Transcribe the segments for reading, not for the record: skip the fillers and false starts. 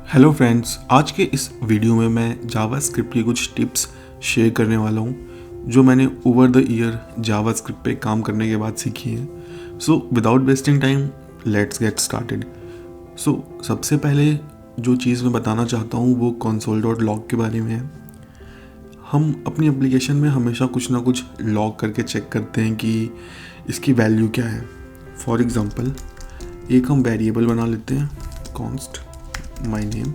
Hello friends, आज के इस वीडियो में मैं जावास्क्रिप्ट की कुछ टिप्स शेयर करने वाला हूँ जो मैंने ओवर द ईयर जावास्क्रिप्ट पे काम करने के बाद सीखी है। So without wasting time let's get started. So सबसे पहले जो चीज़ मैं बताना चाहता हूँ वो console.log के बारे में है। हम अपनी एप्लीकेशन में हमेशा कुछ ना कुछ लॉग करके चेक करते हैं कि इसकी वैल्यू क्या है। फॉर एग्ज़ाम्पल एक हम वेरिएबल बना लेते हैं const my name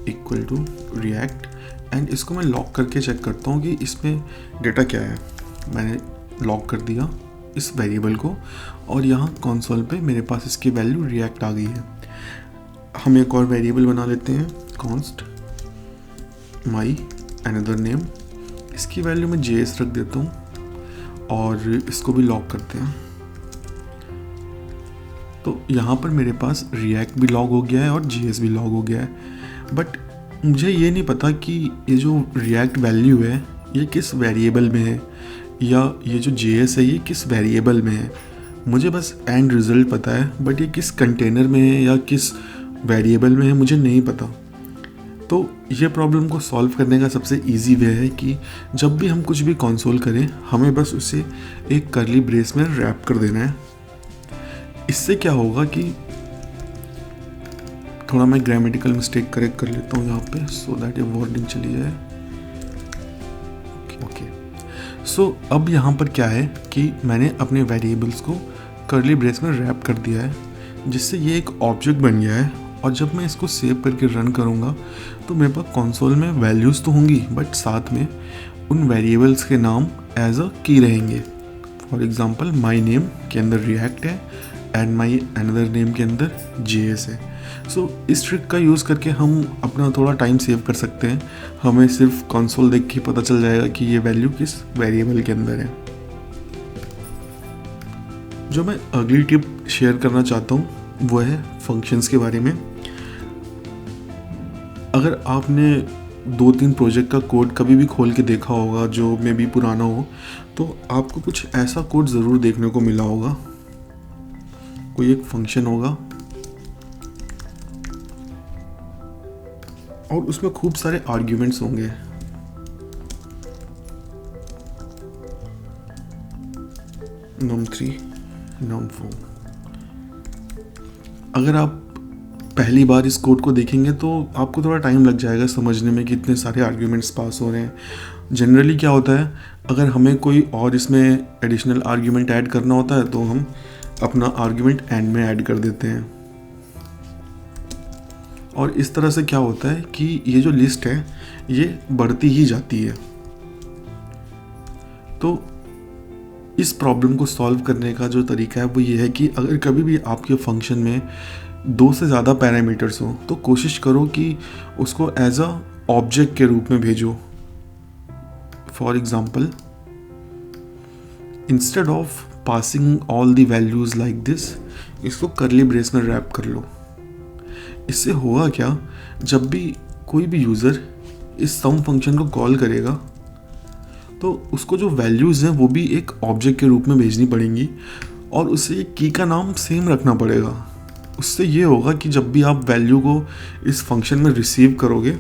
equal to React and इसको मैं लॉक करके चेक करता हूँ कि इसमें डेटा क्या है। मैंने लॉक कर दिया इस वेरिएबल को और यहाँ कंसोल पे मेरे पास इसकी वैल्यू रिएक्ट आ गई है। हम एक और वेरिएबल बना लेते हैं const my another name, इसकी वैल्यू मैं js रख देता हूँ और इसको भी लॉक करते हैं। तो यहाँ पर मेरे पास रिएक्ट भी लॉग हो गया है और js भी लॉग हो गया है, बट मुझे ये नहीं पता कि ये जो रिएक्ट वैल्यू है ये किस वेरिएबल में है या ये जो js है ये किस वेरिएबल में है। मुझे बस एंड रिज़ल्ट पता है, बट ये किस कंटेनर में है या किस वेरिएबल में है मुझे नहीं पता। तो ये प्रॉब्लम को सॉल्व करने का सबसे इजी वे है कि जब भी हम कुछ भी कंसोल करें हमें बस उसे एक कर्ली ब्रेस में रैप कर देना है। इससे क्या होगा कि थोड़ा मैं ग्रामेटिकल मिस्टेक करेक्ट कर लेता हूँ यहाँ पे सो दैट ये वर्डिंग चली जाए। ओके सो अब यहाँ पर क्या है कि मैंने अपने वेरिएबल्स को कर्ली ब्रेस में रैप कर दिया है जिससे ये एक ऑब्जेक्ट बन गया है। और जब मैं इसको सेव करके रन करूँगा तो मेरे पास कंसोल में वैल्यूज़ तो होंगी बट साथ में उन वेरिएबल्स के नाम एज अ की रहेंगे। फॉर एग्ज़ाम्पल माई नेम के अंदर रिएक्ट है एंड माई अनदर नेम के अंदर js है। सो इस ट्रिक का यूज़ करके हम अपना थोड़ा टाइम सेव कर सकते हैं। हमें सिर्फ कंसोल देख के पता चल जाएगा कि ये वैल्यू किस वेरिएबल के अंदर है। जो मैं अगली टिप शेयर करना चाहता हूँ वो है फंक्शंस के बारे में। अगर आपने 2-3 प्रोजेक्ट का कोड कभी भी खोल के देखा होगा जो मे बी पुराना हो तो आपको कुछ ऐसा कोड ज़रूर देखने को मिला होगा। कोई एक फंक्शन होगा और उसमें खूब सारे आर्ग्यूमेंट्स होंगे। num3 num4। अगर आप पहली बार इस कोड को देखेंगे तो आपको थोड़ा टाइम लग जाएगा समझने में कि इतने सारे आर्ग्यूमेंट्स पास हो रहे हैं। जनरली क्या होता है, अगर हमें कोई और इसमें एडिशनल आर्ग्यूमेंट ऐड करना होता है तो हम अपना आर्ग्यूमेंट एंड में ऐड कर देते हैं। और इस तरह से क्या होता है कि ये जो लिस्ट है ये बढ़ती ही जाती है। तो इस प्रॉब्लम को सॉल्व करने का जो तरीका है वो ये है कि अगर कभी भी आपके फंक्शन में 2 से ज़्यादा पैरामीटर्स हो तो कोशिश करो कि उसको एज अ ऑब्जेक्ट के रूप में भेजो। For example instead of passing all the values like this इसको कर्ली ब्रेस में रैप कर लो। इससे होगा क्या, जब भी कोई भी यूज़र इस सम फंक्शन को कॉल करेगा तो उसको जो वैल्यूज़ हैं वो भी एक ऑब्जेक्ट के रूप में भेजनी पड़ेंगी और उसे की का नाम सेम रखना पड़ेगा। उससे ये होगा कि जब भी आप वैल्यू को इस फंक्शन में रिसीव करोगे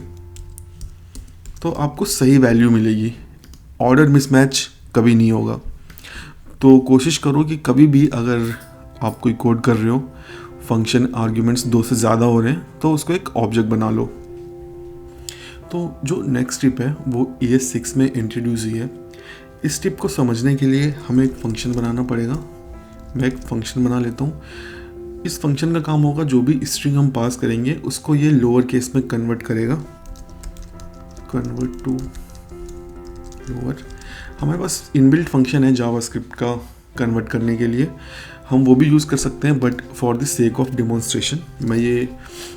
तो आपको सही वैल्यू मिलेगी, ऑर्डर मिसमैच कभी नहीं होगा। तो कोशिश करो कि कभी भी अगर आप कोई कोड कर रहे हो फंक्शन आर्ग्यूमेंट्स 2 से ज़्यादा हो रहे हैं तो उसको एक ऑब्जेक्ट बना लो। तो जो नेक्स्ट टिप है वो ES6 में इंट्रोड्यूस हुई है। इस टिप को समझने के लिए हमें एक फंक्शन बनाना पड़ेगा। मैं एक फंक्शन बना लेता हूँ। इस फंक्शन का काम होगा जो भी स्ट्रिंग हम पास करेंगे उसको ये लोअर केस में कन्वर्ट करेगा। Convert to lower. हमारे पास इनबिल्ट फंक्शन है जावास्क्रिप्ट का कन्वर्ट करने के लिए, हम वो भी यूज़ कर सकते हैं, but for the sake of demonstration मैं ये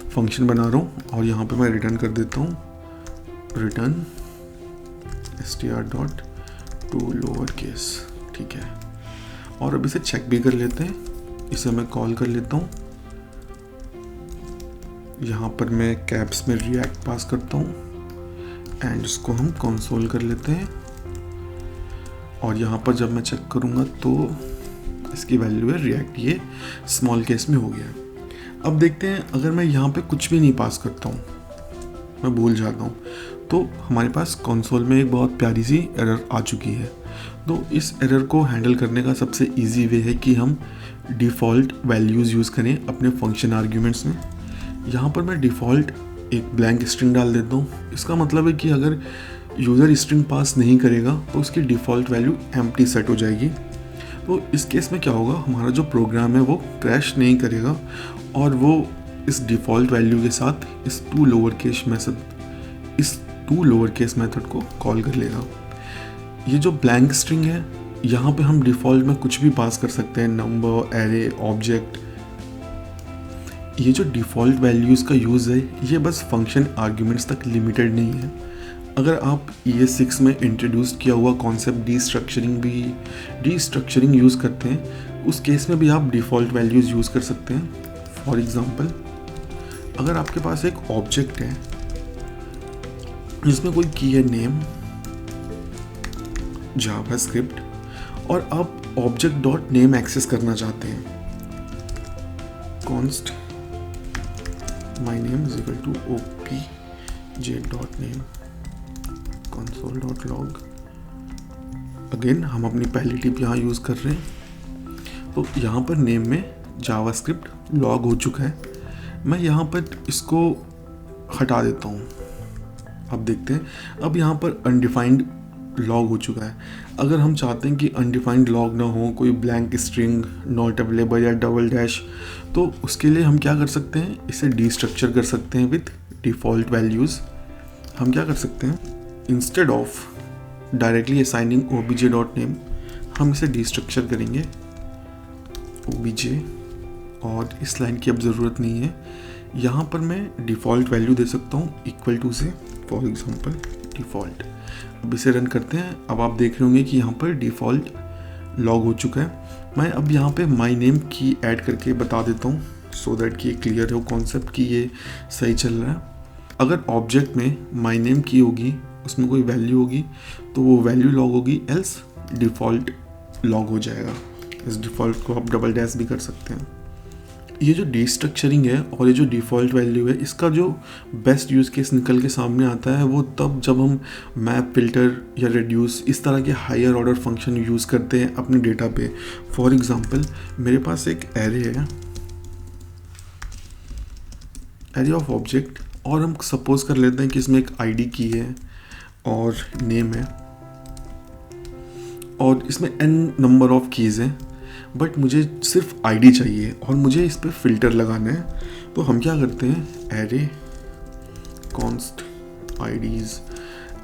फंक्शन बना रहा हूँ और यहाँ पे मैं रिटर्न कर देता हूँ return str dot to lower case. ठीक है, और अब इसे चेक भी कर लेते हैं। इसे मैं कॉल कर लेता हूँ। यहाँ पर मैं कैप्स में रिएक्ट पास करता हूँ एंड इसको हम कंसोल कर लेते हैं और यहाँ पर जब मैं चेक करूँगा तो इसकी वैल्यू है रिएक्ट, ये स्मॉल केस में हो गया। अब देखते हैं अगर मैं यहाँ पे कुछ भी नहीं पास करता हूँ मैं भूल जाता हूँ। तो हमारे पास कंसोल में एक बहुत प्यारी सी एरर आ चुकी है। तो इस एरर को हैंडल करने का सबसे इजी वे है कि हम डिफ़ॉल्ट वैल्यूज़ यूज़ करें अपने फंक्शन आर्ग्यूमेंट्स में। यहाँ पर मैं डिफ़ॉल्ट एक ब्लैंक स्ट्रिंग डाल देता हूँ। इसका मतलब है कि अगर यूज़र स्ट्रिंग पास नहीं करेगा तो उसकी डिफ़ॉल्ट वैल्यू एम्प्टी सेट हो जाएगी। तो इस केस में क्या होगा, हमारा जो प्रोग्राम है वो क्रैश नहीं करेगा और वो इस डिफ़ॉल्ट वैल्यू के साथ इस टू लोअर केस मेथड को कॉल कर लेगा। ये जो ब्लैंक स्ट्रिंग है, यहाँ पे हम डिफ़ॉल्ट में कुछ भी पास कर सकते हैं, नंबर, एरे, ऑब्जेक्ट। ये जो डिफ़ॉल्ट वैल्यूज़ का यूज़ है ये बस फंक्शन आर्ग्यूमेंट्स तक लिमिटेड नहीं है। अगर आप ES6 में इंट्रोड्यूस किया हुआ कॉन्सेप्ट डीस्ट्रक्चरिंग यूज़ करते हैं, उस केस में भी आप डिफ़ॉल्ट वैल्यूज़ यूज़ कर सकते हैं। फॉर एग्ज़ाम्पल, अगर आपके पास एक ऑब्जेक्ट है जिसमें कोई की है नेम जावास्क्रिप्ट और आप ऑब्जेक्ट डॉट नेम एक्सेस करना चाहते हैं, const my name is equal to obj.name console.log। Again हम अपनी पहली टिप यहाँ यूज़ कर रहे हैं। तो यहाँ पर नेम में जावास्क्रिप्ट लॉग हो चुका है। मैं यहाँ पर इसको हटा देता हूँ। अब देखते हैं, अब यहाँ पर अनडिफाइंड लॉग हो चुका है। अगर हम चाहते हैं कि अनडिफाइंड लॉग ना हो, कोई ब्लैंक स्ट्रिंग, नॉट अवेलेबल या डबल डैश, तो उसके लिए हम क्या कर सकते हैं, इसे डीस्ट्रक्चर कर सकते हैं विथ डिफ़ॉल्ट वैल्यूज़। हम क्या कर सकते हैं, instead of directly assigning obj.name हम इसे डीस्ट्रक्चर करेंगे obj, और इस लाइन की अब ज़रूरत नहीं है। यहाँ पर मैं डिफ़ॉल्ट वैल्यू दे सकता हूँ इक्वल टू से, फॉर एग्जांपल डिफ़ॉल्ट। अब इसे रन करते हैं। अब आप देख रहे होंगे कि यहाँ पर डिफ़ॉल्ट लॉग हो चुका है। मैं अब यहाँ पे माई नेम की ऐड करके बता देता हूँ सो दैट कि ये क्लियर हो कॉन्सेप्ट कि ये सही चल रहा है। अगर ऑब्जेक्ट में माई नेम की होगी, उसमें कोई वैल्यू होगी तो वो वैल्यू लॉग होगी, एल्स डिफ़ॉल्ट लॉग हो जाएगा। इस डिफ़ॉल्ट को आप डबल डैश भी कर सकते हैं। ये जो डीस्ट्रक्चरिंग है और ये जो डिफ़ॉल्ट वैल्यू है, इसका जो बेस्ट यूज़ केस निकल के सामने आता है वो तब जब हम मैप, फिल्टर या रिड्यूस इस तरह के हायर ऑर्डर फंक्शन यूज़ करते हैं अपने डेटा पे। फॉर एग्जांपल, मेरे पास एक एरे है, एरे ऑफ ऑब्जेक्ट, और हम सपोज कर लेते हैं कि इसमें एक आईडी की है और नेम है और इसमें n नंबर ऑफ कीज़ हैं, बट मुझे सिर्फ आईडी चाहिए और मुझे इस पर फिल्टर लगाना है। तो हम क्या करते हैं, एरे कॉन्स्ट आईडीज़।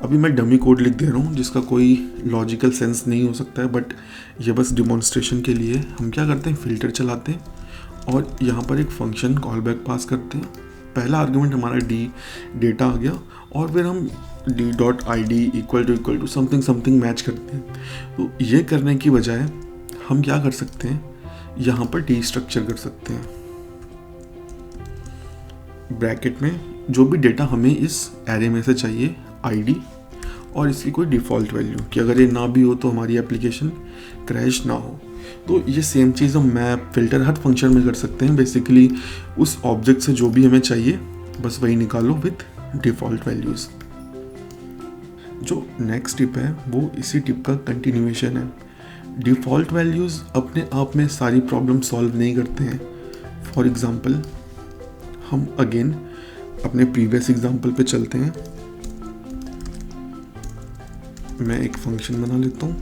अभी मैं डमी कोड लिख दे रहा हूँ जिसका कोई लॉजिकल सेंस नहीं हो सकता है, बट ये बस डिमॉन्स्ट्रेशन के लिए। हम क्या करते हैं, फ़िल्टर चलाते हैं और यहाँ पर एक फंक्शन कॉल बैक पास करते हैं। पहला आर्गुमेंट हमारा डेटा आ गया और फिर हम d.id equal to something match करते हैं। तो ये करने की बजाय हम क्या कर सकते हैं, यहाँ पर डीस्ट्रक्चर कर सकते हैं। ब्रैकेट में जो भी डेटा हमें इस एरे में से चाहिए, आईडी और इसकी कोई डिफ़ॉल्ट वैल्यू, कि अगर ये ना भी हो तो हमारी एप्लीकेशन क्रैश ना हो। तो ये सेम चीज़ हम मैप, फिल्टर हर फंक्शन में कर सकते हैं। बेसिकली उस ऑब्जेक्ट से जो भी हमें चाहिए बस वही निकालो विद डिफ़ॉल्ट वैल्यूज़। जो नेक्स्ट टिप है वो इसी टिप का कंटिन्यूएशन है। डिफ़ॉल्ट वैल्यूज़ अपने आप में सारी प्रॉब्लम सॉल्व नहीं करते हैं। फॉर एग्ज़ाम्पल, हम अगेन अपने प्रीवियस एग्जाम्पल पे चलते हैं। मैं एक फंक्शन बना लेता हूँ,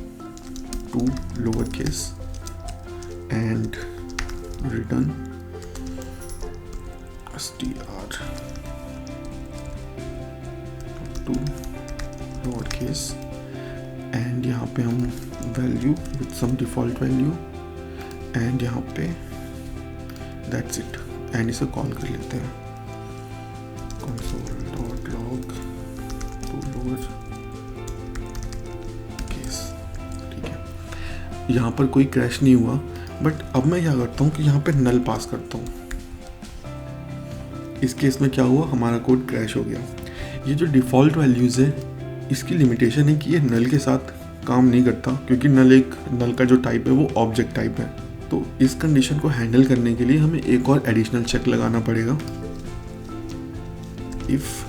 to lower case and return str to lower case, and यहाँ पे हम value with some default value, and यहाँ पे दैट्स इट, एंड इसे कॉल कर लेते हैं console.log टू लोअर केस। ठीक है, यहाँ पर कोई क्रैश नहीं हुआ, बट अब मैं क्या करता हूँ कि यहाँ पे नल पास करता हूँ। इस केस में क्या हुआ, हमारा कोड क्रैश हो गया। ये जो डिफ़ॉल्ट वैल्यूज़ है इसकी लिमिटेशन है कि ये नल के साथ काम नहीं करता, क्योंकि नल का जो टाइप है वो ऑब्जेक्ट टाइप है। तो इस कंडीशन को हैंडल करने के लिए हमें एक और एडिशनल चेक लगाना पड़ेगा। इफ़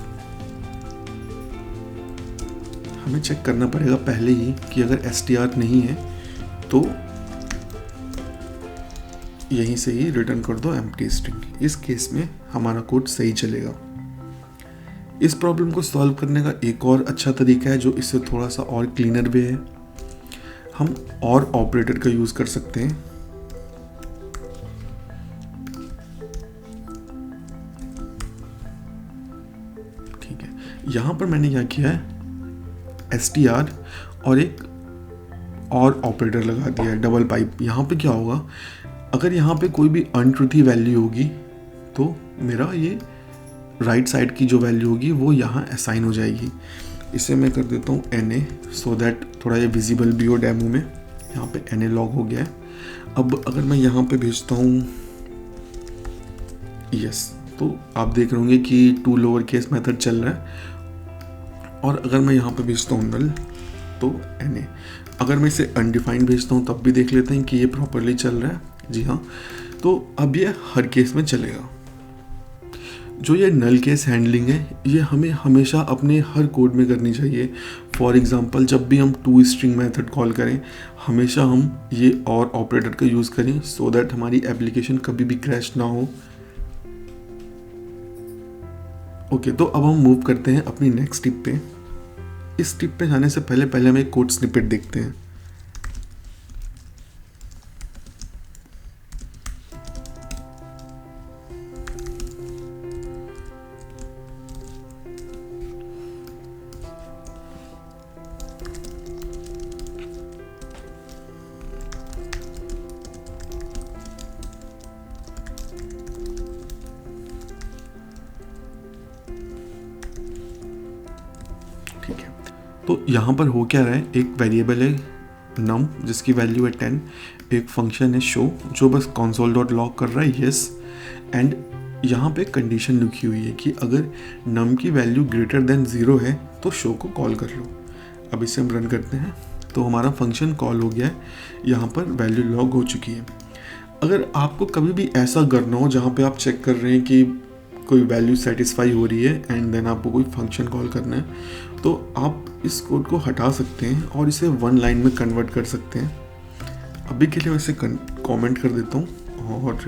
हमें चेक करना पड़ेगा पहले ही कि अगर str नहीं है तो यहीं से ही रिटर्न कर दो एम्प्टी स्ट्रिंग। इस केस में हमारा कोड सही चलेगा। इस प्रॉब्लम को सॉल्व करने का एक और अच्छा तरीका है जो इससे थोड़ा सा और क्लीनर वे है। हम और ऑपरेटर का यूज कर सकते हैं। ठीक है, यहां पर मैंने क्या किया है, str और एक और ऑपरेटर लगा दिया है, डबल पाइप। यहाँ पे क्या होगा, अगर यहाँ पे कोई भी अनट्रूथी वैल्यू होगी तो मेरा ये राइट साइड की जो वैल्यू होगी वो यहाँ असाइन हो जाएगी। इसे मैं कर देता हूँ NA सो दैट थोड़ा ये विजिबल भी हो डेमो में। यहाँ पे NA लॉग हो गया है। अब अगर मैं यहाँ पे भेजता हूँ यस, तो आप देख रहे होंगे कि 2 लोअर केस मेथड चल रहा है। और अगर मैं यहाँ पे भेजता हूँ नल तो NA। अगर मैं इसे अनडिफाइंड भेजता हूँ तब भी देख लेते हैं कि ये प्रॉपरली चल रहा है। जी हाँ, तो अब ये हर केस में चलेगा। जो ये नल केस हैंडलिंग है ये हमें हमेशा अपने हर कोड में करनी चाहिए। फॉर एग्जांपल जब भी हम टू स्ट्रिंग मेथड कॉल करें हमेशा हम ये और ऑपरेटर का यूज़ करें सो दैट हमारी एप्लीकेशन कभी भी क्रैश ना हो। ओके, तो अब हम मूव करते हैं अपनी नेक्स्ट टिप पे। इस टिप पे जाने से पहले हम एक कोड स्निपेट देखते हैं। ठीक है, तो यहाँ पर हो क्या रहा है, एक वेरिएबल है num जिसकी वैल्यू है 10, एक फंक्शन है show जो बस console.log कर रहा है yes, एंड यहाँ पे कंडीशन लिखी हुई है कि अगर num की वैल्यू ग्रेटर देन 0 है तो show को कॉल कर लो। अब इसे हम रन करते हैं तो हमारा फंक्शन कॉल हो गया है, यहाँ पर वैल्यू लॉग हो चुकी है। अगर आपको कभी भी ऐसा करना हो जहाँ पे आप चेक कर रहे हैं कि कोई वैल्यू सेटिस्फाई हो रही है एंड देन आपको कोई फंक्शन कॉल करना है, तो आप इस कोड को हटा सकते हैं और इसे 1 लाइन में कन्वर्ट कर सकते हैं। अभी के लिए वैसे कमेंट कर देता हूँ और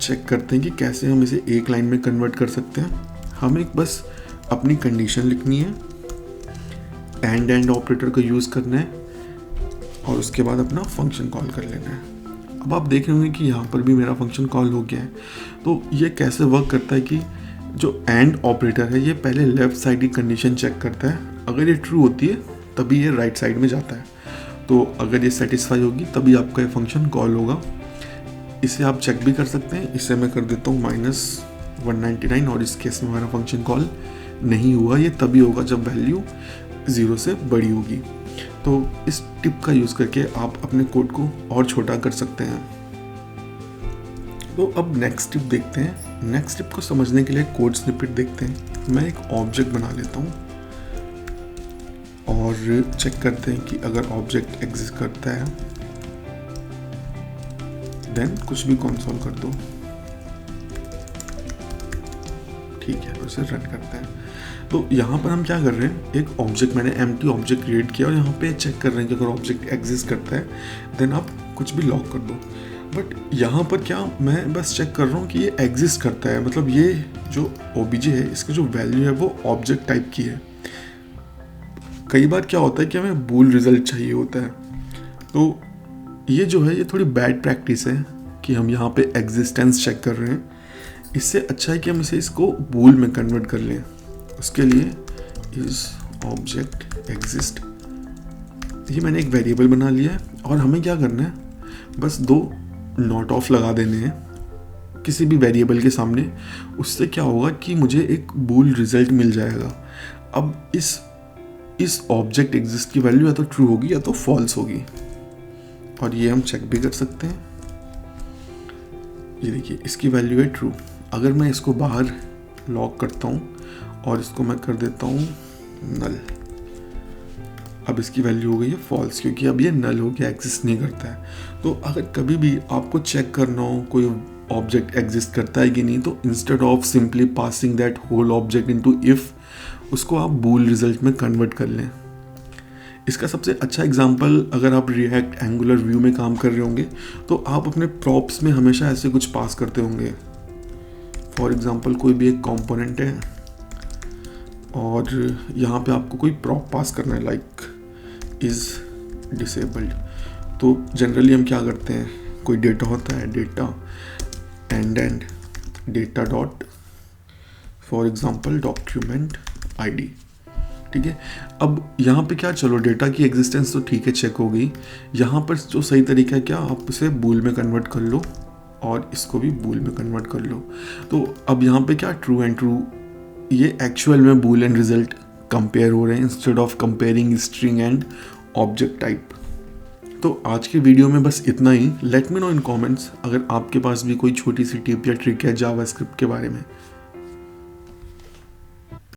चेक करते हैं कि कैसे हम इसे 1 लाइन में कन्वर्ट कर सकते हैं। हमें बस अपनी कंडीशन लिखनी है, एंड ऑपरेटर का यूज़ करना है और उसके बाद अपना फंक्शन कॉल कर लेना है। अब आप देख रहे होंगे कि यहाँ पर भी मेरा फंक्शन कॉल हो गया है। तो ये कैसे वर्क करता है कि जो एंड ऑपरेटर है ये पहले लेफ्ट साइड की कंडीशन चेक करता है, अगर ये ट्रू होती है तभी ये राइट साइड में जाता है। तो अगर ये सेटिस्फाई होगी तभी आपका ये फंक्शन कॉल होगा। इसे आप चेक भी कर सकते हैं। इसे मैं कर देता हूँ -199 और इस केस में हमारा फंक्शन कॉल नहीं हुआ। ये तभी होगा जब वैल्यू 0 से बड़ी होगी। तो इस टिप का यूज़ करके आप अपने कोड को और छोटा कर सकते हैं। तो अब नेक्स्ट टिप देखते हैं। नेक्स्ट टिप को समझने के लिए कोड स्निपेट देखते हैं। मैं एक ऑब्जेक्ट बना लेता हूँ और चेक करते हैं कि अगर ऑब्जेक्ट एग्जिस्ट करता है देन कुछ भी कंसोल कर दो। ठीक है, तो इसे रन करते हैं। तो यहाँ पर हम क्या कर रहे हैं, एक ऑब्जेक्ट मैंने एम्प्टी ऑब्जेक्ट क्रिएट किया और यहाँ पे चेक कर रहे हैं कि अगर ऑब्जेक्ट एग्जिस्ट करता है देन आप कुछ भी लॉक कर दो। बट यहाँ पर क्या, मैं बस चेक कर रहा हूँ कि ये एग्जिस्ट करता है, मतलब ये जो ओबीजे है इसकी जो वैल्यू है वो ऑब्जेक्ट टाइप की है। कई बार क्या होता है कि हमें बूल रिजल्ट चाहिए होता है, तो ये जो है ये थोड़ी बैड प्रैक्टिस है कि हम यहाँ पे एग्जिस्टेंस चेक कर रहे हैं। इससे अच्छा है कि हम इसको बूल में कन्वर्ट कर लें। उसके लिए इस ऑब्जेक्ट एग्जिस्ट, ये मैंने एक वेरिएबल बना लिया है और हमें क्या करना है, बस 2 नॉट ऑफ लगा देने हैं किसी भी वेरिएबल के सामने। उससे क्या होगा कि मुझे एक बूल रिजल्ट मिल जाएगा। अब इस ऑब्जेक्ट एग्जिस्ट की वैल्यू या तो ट्रू होगी या तो फॉल्स होगी, और ये हम चेक भी कर सकते हैं। ये देखिए इसकी वैल्यू है ट्रू। अगर मैं इसको बाहर लॉक करता हूँ और इसको मैं कर देता हूँ नल, अब इसकी वैल्यू हो गई है फॉल्स, क्योंकि अब ये नल हो गया, एग्जिस्ट नहीं करता है। तो अगर कभी भी आपको चेक करना हो कोई ऑब्जेक्ट एग्जिस्ट करता है कि नहीं, तो instead of simply passing that whole object into if, उसको आप बूल रिजल्ट में कन्वर्ट कर लें। इसका सबसे अच्छा एग्जांपल, अगर आप रिएक्ट एंगुलर व्यू में काम कर रहे होंगे तो आप अपने प्रॉप्स में हमेशा ऐसे कुछ पास करते होंगे। फॉर एग्जांपल कोई भी एक कंपोनेंट है और यहाँ पे आपको कोई प्रॉप पास करना है, लाइक इज़ डिसेबल्ड। तो जनरली हम क्या करते हैं, कोई डेटा होता है, data and data dot for example document ID, ठीक है। अब यहाँ पे क्या, चलो डेटा की एग्जिस्टेंस तो ठीक है, चेक हो गई। यहाँ पर जो सही तरीका है क्या, आप इसे बूल में कन्वर्ट कर लो और इसको भी बूल में कन्वर्ट कर लो। तो अब यहाँ पे क्या, ट्रू एंड ट्रू, ये एक्चुअल में बूल एंड रिजल्ट कंपेयर हो रहे हैं instead of comparing string and object type. तो आज के वीडियो में बस इतना ही। Let me know in comments अगर आपके पास भी कोई छोटी सी टिप या ट्रिक है जावास्क्रिप्ट के बारे में।